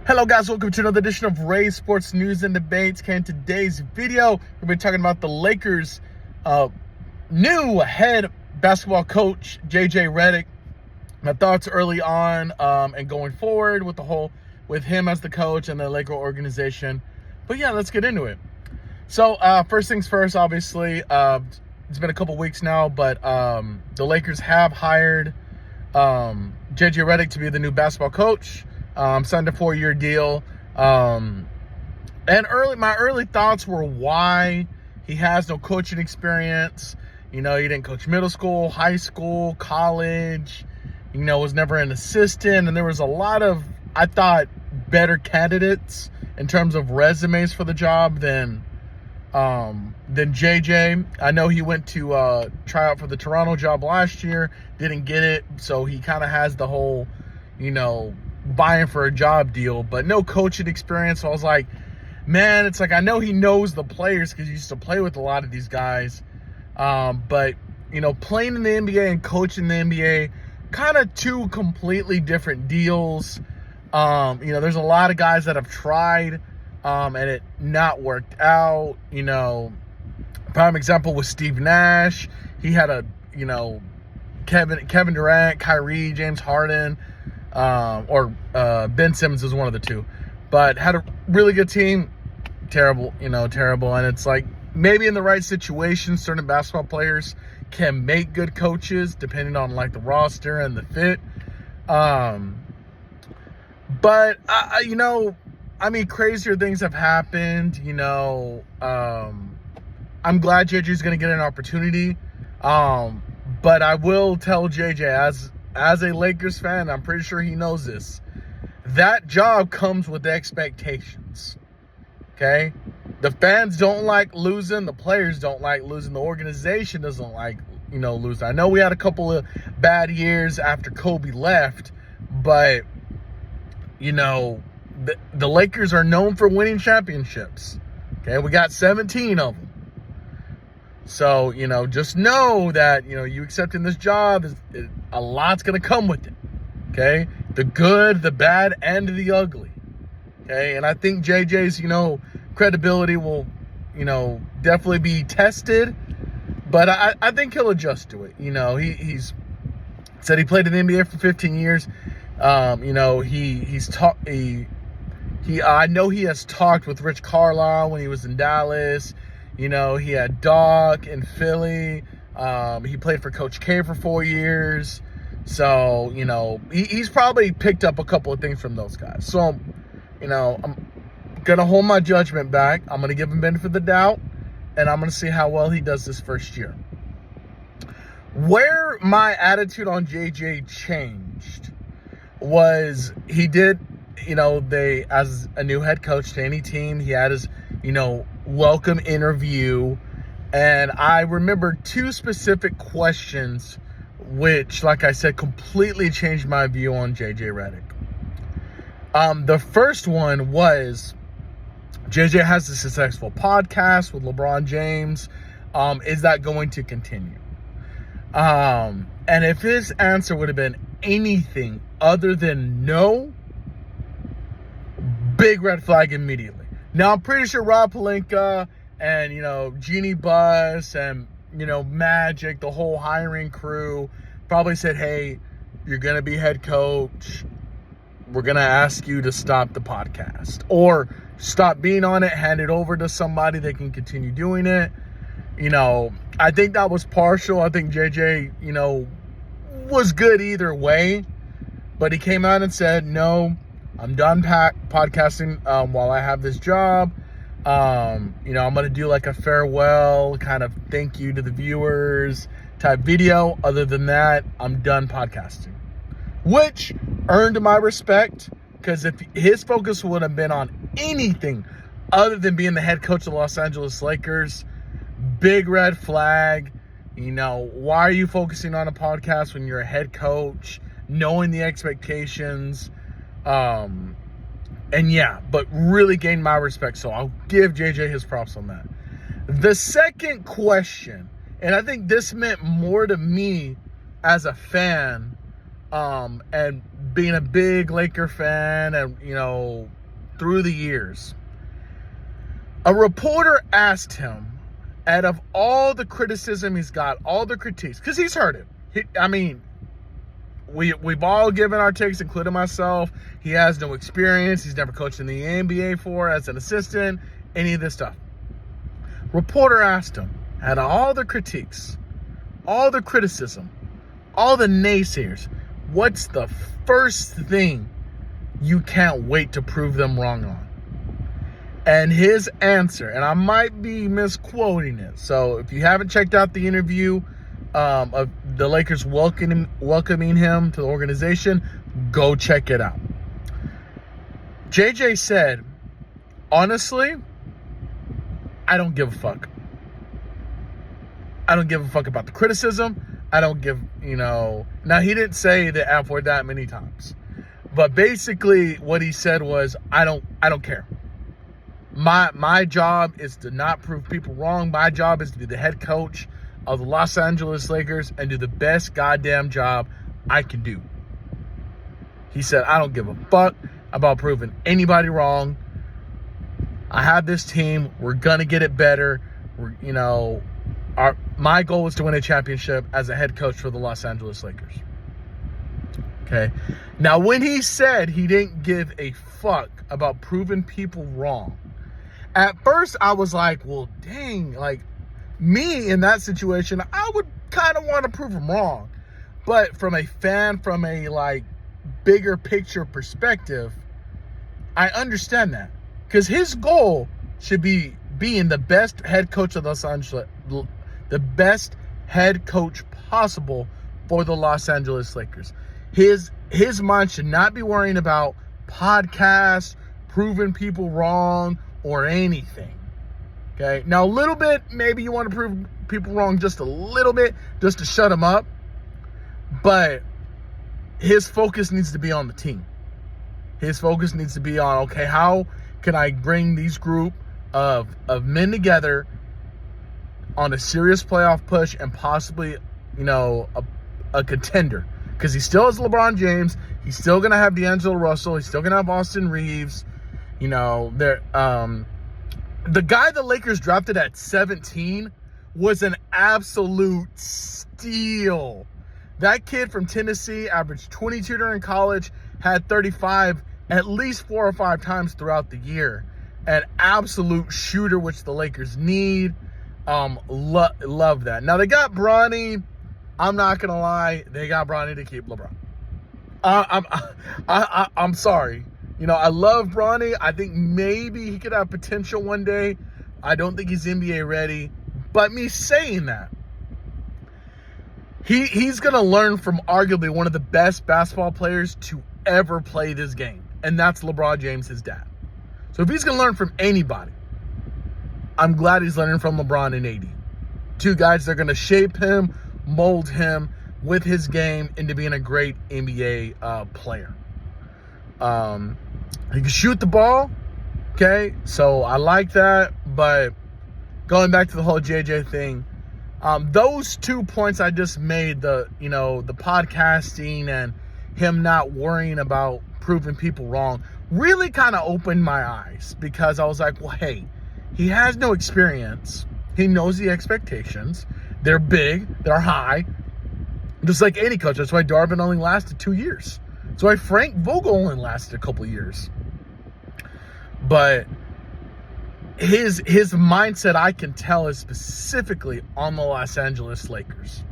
Hello guys, welcome to another edition of Ray Sports News and Debates. Okay, in today's video, we're going to be talking about the Lakers' new head basketball coach, JJ Redick. My thoughts early on and going forward with him as the coach and the Laker organization. But yeah, let's get into it. So first things first, obviously, it's been a couple weeks now, but the Lakers have hired JJ Redick to be the new basketball coach. Signed a 4-year deal. And my early thoughts were why he has no coaching experience. You know, he didn't coach middle school, high school, college, was never an assistant. And there was a lot of, I thought, better candidates in terms of resumes for the job than JJ. I know he went to try out for the Toronto job last year, didn't get it. So he kind of has the whole, buying for a job deal, but no coaching experience. So I was like, man, it's like, I know he knows the players because he used to play with a lot of these guys. But, playing in the NBA and coaching the NBA, kind of two completely different deals. There's a lot of guys that have tried and it not worked out. Prime example was Steve Nash. He had Kevin Durant, Kyrie, James Harden, or Ben Simmons is one of the two, but had a really good team. Terrible. And it's like, maybe in the right situation, certain basketball players can make good coaches depending on like the roster and the fit. But crazier things have happened. I'm glad JJ's going to get an opportunity. But I will tell JJ, as a Lakers fan, I'm pretty sure he knows this, that job comes with expectations. Okay? The fans don't like losing. The players don't like losing. The organization doesn't like, losing. I know we had a couple of bad years after Kobe left, but, the Lakers are known for winning championships. Okay? We got 17 of them. So, just know that, you accepting this job, a lot's going to come with it, okay? The good, the bad, and the ugly, okay? And I think JJ's, credibility will, definitely be tested, but I think he'll adjust to it. He's said he played in the NBA for 15 years. I know he has talked with Rich Carlisle when he was in Dallas. He had Doc in Philly. He played for Coach K for 4 years. So, he's probably picked up a couple of things from those guys. So, I'm going to hold my judgment back. I'm going to give him benefit of the doubt. And I'm going to see how well he does this first year. Where my attitude on JJ changed was he did, as a new head coach to any team, he had his, welcome interview, and I remember two specific questions which, like I said, completely changed my view on JJ Redick. The first one was, JJ has a successful podcast with LeBron James. Is that going to continue? And if his answer would have been anything other than no, big red flag immediately. Now, I'm pretty sure Rob Pelinka and, Jeannie Buss and, Magic, the whole hiring crew probably said, hey, you're going to be head coach. We're going to ask you to stop the podcast or stop being on it, hand it over to somebody that can continue doing it. I think that was partial. I think JJ, was good either way, but he came out and said, no, I'm done podcasting while I have this job. I'm going to do like a farewell kind of thank you to the viewers type video. Other than that, I'm done podcasting. Which earned my respect, because if his focus would have been on anything other than being the head coach of the Los Angeles Lakers, big red flag. Why are you focusing on a podcast when you're a head coach, knowing the expectations? But really gained my respect. So I'll give JJ his props on that. The second question, and I think this meant more to me as a fan, and being a big Laker fan and, through the years, a reporter asked him, out of all the criticism he's got, all the critiques, because he's heard it. We've all given our takes, including myself. He has no experience. He's never coached in the NBA as an assistant, any of this stuff. Reporter asked him, out of all the critiques, all the criticism, all the naysayers, what's the first thing you can't wait to prove them wrong on? And his answer, and I might be misquoting it, so if you haven't checked out the interview of the Lakers welcoming him to the organization, go check it out. JJ said, honestly, I don't give a fuck. I don't give a fuck about the criticism. I don't give, now he didn't say the F word that many times, but basically what he said was, I don't care. My job is to not prove people wrong. My job is to be the head coach of the Los Angeles Lakers and do the best goddamn job I can do. He said, I don't give a fuck about proving anybody wrong. I have this team. We're going to get it better. My goal is to win a championship as a head coach for the Los Angeles Lakers. Okay. Now, when he said he didn't give a fuck about proving people wrong, at first I was like, well, dang, like me in that situation, I would kind of want to prove him wrong. But from a fan, from a bigger picture perspective, I understand that. Because his goal should be being the best head coach of Los Angeles, the best head coach possible for the Los Angeles Lakers. His mind should not be worrying about podcasts, proving people wrong, or anything. Okay? Now, a little bit, maybe you want to prove people wrong just a little bit, just to shut them up. But his focus needs to be on the team. His focus needs to be on, okay, how can I bring these group of men together on a serious playoff push and possibly, a contender? Because he still has LeBron James. He's still going to have D'Angelo Russell. He's still going to have Austin Reeves. The guy the Lakers drafted at 17 was an absolute steal. That kid from Tennessee averaged 22 during college, had 35 at least 4 or 5 times throughout the year. An absolute shooter, which the Lakers need. Love that. Now, they got Bronny. I'm not going to lie. They got Bronny to keep LeBron. I'm sorry. I love Bronny. I think maybe he could have potential one day. I don't think he's NBA ready. But me saying that, he's going to learn from arguably one of the best basketball players to ever play this game. And that's LeBron James, his dad. So if he's going to learn from anybody, I'm glad he's learning from LeBron and AD. 2 guys that are going to shape him, mold him with his game into being a great NBA player. He can shoot the ball. Okay, so I like that. But going back to the whole JJ thing, those 2 points I just made, the podcasting and him not worrying about proving people wrong, really kind of opened my eyes, because I was like, well, hey, he has no experience. He knows the expectations. They're big. They're high. Just like any coach. That's why Darvin only lasted 2 years. That's why Frank Vogel only lasted a couple of years. But his mindset, I can tell, is specifically on the Los Angeles Lakers.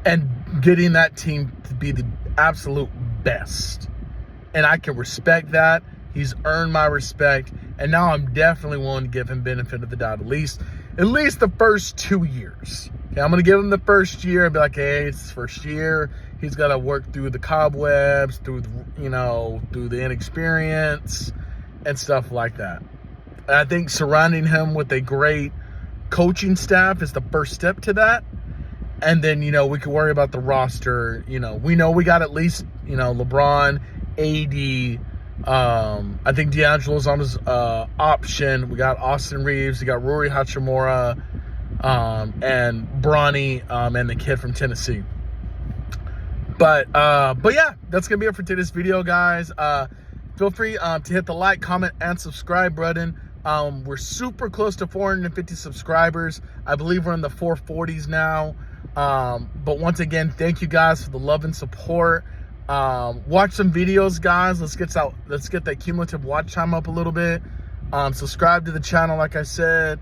And getting that team to be the absolute best. And I can respect that. He's earned my respect. And now I'm definitely willing to give him benefit of the doubt, at least the first 2 years. Okay, I'm going to give him the first year and be like, hey, it's his first year. He's got to work through the cobwebs, through the inexperience and stuff like that. And I think surrounding him with a great coaching staff is the first step to that. And then, we can worry about the roster. We know we got at least, LeBron, AD. I think D'Angelo's on his option. We got Austin Reeves. We got Rui Hachimura, and Bronny, and the kid from Tennessee. But yeah, that's gonna be it for today's video, guys. Feel free to hit the like, comment, and subscribe button. We're super close to 450 subscribers. I believe we're in the 440s now. But once again, thank you guys for the love and support. Watch some videos, guys. Let's get that cumulative watch time up a little bit. Subscribe to the channel, like I said.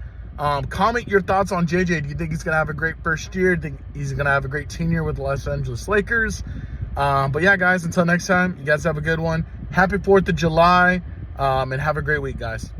Comment your thoughts on JJ. Do you think he's gonna have a great first year? Do you think he's gonna have a great tenure with the Los Angeles Lakers? But yeah, guys, until next time, you guys have a good one. Happy 4th of July, and have a great week, guys.